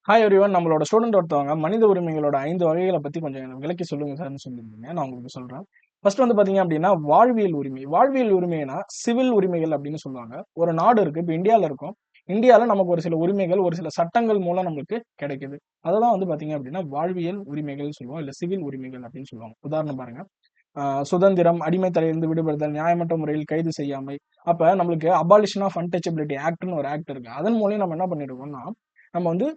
Hi everyone. நம்மளோட student ஒருத்தவங்க மனித உரிமைகளோட 5 வகைகள பத்தி கொஞ்சம் எனக்கு விளக்கி சொல்லுங்க சார்ன்னு சொல்லியிருந்தீங்க. நான் உங்களுக்கு சொல்றேன். ஃபர்ஸ்ட் வந்து பார்த்தீங்க அப்டின்னா, வாழ்வியல் உரிமை. வாழ்வியல் உரிமைனா சிவில் உரிமைகள் அப்டின்னு சொல்லுவாங்க. ஒரு நாடு இருக்கு. இப்ப இந்தியால இருக்கோம். இந்தியால நமக்கு ஒரு சில உரிமைகள், ஒரு சில சட்டங்கள் மூலம் நம்மளுக்கு கிடைக்குது. அததான் வந்து பார்த்தீங்க அப்டின்னா, வாழ்வியல் உரிமைகள்னு சொல்லுவோம். இல்ல சிவில் உரிமைகள் அப்டின்னு சொல்லுவாங்க. உதாரணம் பாருங்க. சுதந்திரம், அடிமை தலையிலிருந்து விடுபடுதல், நியாயமற்ற முறையில் கைது செய்யாமை. அப்ப நம்மளுக்கு அபாலிஷன் ஆஃப் அன்டச்சபிலிட்டி ஆக்ட்ன்னு ஒரு ஆக்ட் இருக்கு. அதன் மூலம் நம்ம என்ன பண்ணிருக்கோம்னா, நம்ம வந்து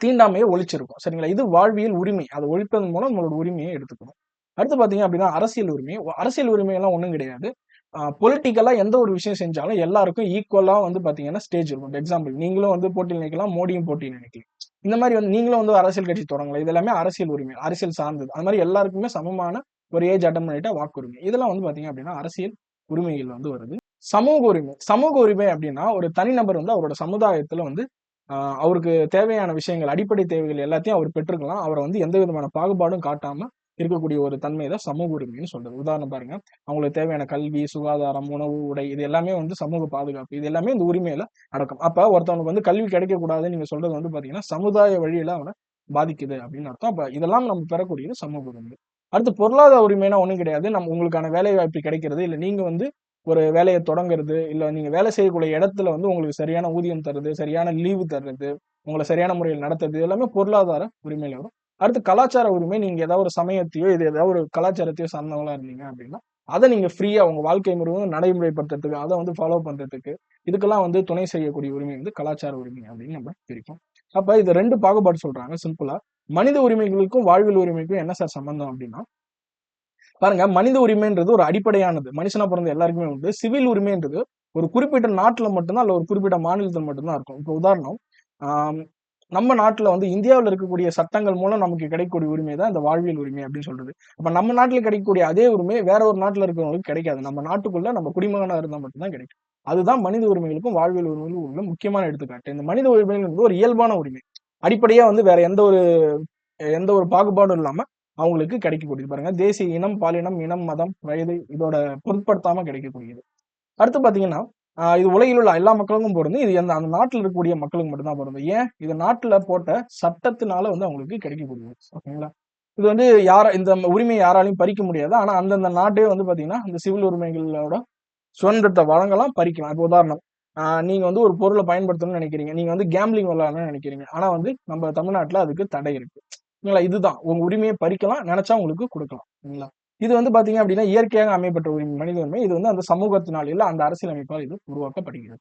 தீண்டாமையை ஒழிச்சிருக்கும். சரிங்களா? இது வாழ்வியல் உரிமை. அத ஒழிப்பதன் மூலம் நம்மளோட உரிமையை எடுத்துக்கணும். அடுத்து பார்த்தீங்க அப்படின்னா, அரசியல் உரிமை. அரசியல் உரிமைலாம் ஒண்ணும் கிடையாது. பொலிட்டிக்கலா எந்த ஒரு விஷயம் செஞ்சாலும் எல்லாருக்கும் ஈக்குவலா வந்து பார்த்தீங்கன்னா, ஸ்டேஜ் இருக்கும். எக்ஸாம்பிள் நீங்களும் வந்து போட்டியில நிக்கலாம், மோடியும் போட்டியில நிக்கலாம். இந்த மாரி வந்து நீங்களும் வந்து அரசியல் கட்சி தொடங்கலாம். இது எல்லாமே அரசியல் உரிமை. அரசியல் சார்ந்தது. அது மாரி எல்லாருக்குமே சமமான ஒரு ஏஜ் அட்டெண்ட் பண்ணிட்டா வாக்குரிமை. இதெல்லாம் வந்து பார்த்தீங்க அப்படின்னா, அரசியல் உரிமைகள் வந்து வருது. சமூக உரிமை. சமூக உரிமை அப்படின்னா, ஒரு தனிநபர் வந்து அவரோட சமுதாயத்துல வந்து அவருக்கு தேவையான விஷயங்கள், அடிப்படை தேவைகள் எல்லாத்தையும் அவர் பெற்றுக்கலாம். அவர வந்து எந்த விதமான பாகுபாடும் காட்டாம இருக்கக்கூடிய ஒரு தன்மை தான் சமூக உரிமைன்னு சொல்றது. உதாரணம் பாருங்க, அவங்களுக்கு தேவையான கல்வி, சுகாதாரம், உணவு, உடை இது எல்லாமே வந்து சமூக பாதுகாப்பு. இது எல்லாமே இந்த உரிமையில அடக்கம். அப்ப ஒருத்தவனுக்கு வந்து கல்வி கிடைக்கக்கூடாதுன்னு நீங்க சொல்றது வந்து பார்த்தீங்கன்னா, சமுதாய வழியில அவன பாதிக்குது அப்படின்னு அர்த்தம். அப்ப இதெல்லாம் நம்ம பெறக்கூடியது சமூக உரிமை. அடுத்து பொருளாதார உரிமைன்னா ஒண்ணும் கிடையாது. உங்களுக்கான வேலை வாய்ப்பு கிடைக்கிறது, இல்ல நீங்க வந்து ஒரு வேலைய தொடங்குறது, இல்ல நீங்க வேலை செய்யக்கூடிய இடத்துல வந்து உங்களுக்கு சரியான ஊதியம் தர்றது, சரியான லீவு தர்றது, உங்கள சரியான முறையில் நடத்துறது, இது எல்லாமே பொருளாதார உரிமையில வரும். அடுத்து கலாச்சார உரிமை. நீங்க ஏதாவது ஒரு சமயத்தையோ, இது ஏதாவது ஒரு கலாச்சாரத்தையோ சார்ந்தவங்களா இருந்தீங்க அப்படின்னா, அத நீங்க ஃப்ரீயா உங்க வாழ்க்கை முழுவதும் நடைமுறைப்படுத்துறதுக்கு, அத வந்து ஃபாலோ பண்றதுக்கு, இதுக்கெல்லாம் வந்து துணை செய்யக்கூடிய உரிமை வந்து கலாச்சார உரிமை அப்படின்னு நம்ம பிரிப்போம். அப்ப இது 2 பாகுபாடு சொல்றாங்க சிம்பிளா. மனித உரிமைகளுக்கும், வாழ்வியல் உரிமைக்கும் என்ன சார் சம்பந்தம் அப்படின்னா, பாருங்க, மனித உரிமைன்றது ஒரு அடிப்படையானது. மனுஷனா பொறந்த எல்லாருக்குமே உண்டு. சிவில் உரிமைன்றது ஒரு குறிப்பிட்ட நாட்டுல மட்டும் தான், இல்ல ஒரு குறிப்பிட்ட மாநிலத்துல மட்டும் தான் இருக்கும். இப்போ உதாரணம், ஆம், நம்ம நாட்டுல வந்து இந்தியாவுல இருக்கக்கூடிய சட்டங்கள் மூலம் நமக்கு கிடைக்கக்கூடிய உரிமை தான் இந்த வாழ்வியல் உரிமை அப்படின்னு சொல்றது. அப்ப நம்ம நாட்டுல கிடைக்கக்கூடிய அதே உரிமை வேற ஒரு நாட்டுல இருக்கிறவங்களுக்கு கிடைக்காது. நம்ம நாட்டுக்குள்ள நம்ம குடிமகனா இருந்தா மட்டும் தான் கிடைக்கும். அதுதான் மனித உரிமைகளுக்கும் வாழ்வியல் உரிமைகளுக்கும் உள்ள முக்கியமான எடுத்துக்காட்டு. இந்த மனித உரிமைகள் என்பது ஒரு இயல்பான உரிமை. அடிப்படையா வந்து வேற எந்த ஒரு பாகுபாடும் இல்லாம அவங்களுக்கு கிடைக்கக்கூடியது. பாருங்க, தேசிய இனம், பாலினம், இனம், மதம், வயது இதோட பொருட்படுத்தாம கிடைக்கக்கூடியது. அடுத்து பார்த்தீங்கன்னா, இது உலகில் உள்ள எல்லா மக்களுக்கும் பொருந்தும். இது அந்த நாட்டுல இருக்கக்கூடிய மக்களுக்கு மட்டும் தான் பொருந்தும். ஏன்? இது நாட்டுல போட்ட சட்டத்தினால வந்து அவங்களுக்கு கிடைக்கக்கூடியது. ஓகேங்களா? இது வந்து இந்த உரிமையை யாராலயும் பறிக்க முடியாது. ஆனா அந்தந்த நாட்டே வந்து பார்த்தீங்கன்னா, இந்த சிவில் உரிமைகளோட சுதந்திரத்த வழங்கலாம், பறிக்கலாம். இப்போ உதாரணம், நீங்க வந்து ஒரு பொருள பயன்படுத்தணும்னு நெனைக்கிறீங்க. நீங்க வந்து கேம்பிளிங் விளையாடணும்னு நெனைக்கிறீங்க. ஆனா வந்து நம்ம தமிழ்நாட்டுல அதுக்கு தடை இருக்கு. இல்ல இதுதான். உங்க உரிமைய பறிக்கலாம். நெனச்சா உங்களுக்கு குடுக்கலாம். சரிங்களா? இது வந்து பார்த்தீங்க அப்டின்னா, இயற்கையாக அமையப்பட்ட உரிமை, மனித உரிமை. இது வந்து அந்த சமூகத்தினால் இல்ல அந்த அரசியலமைப்பால் இது உருவாக்கப்படுகிறது.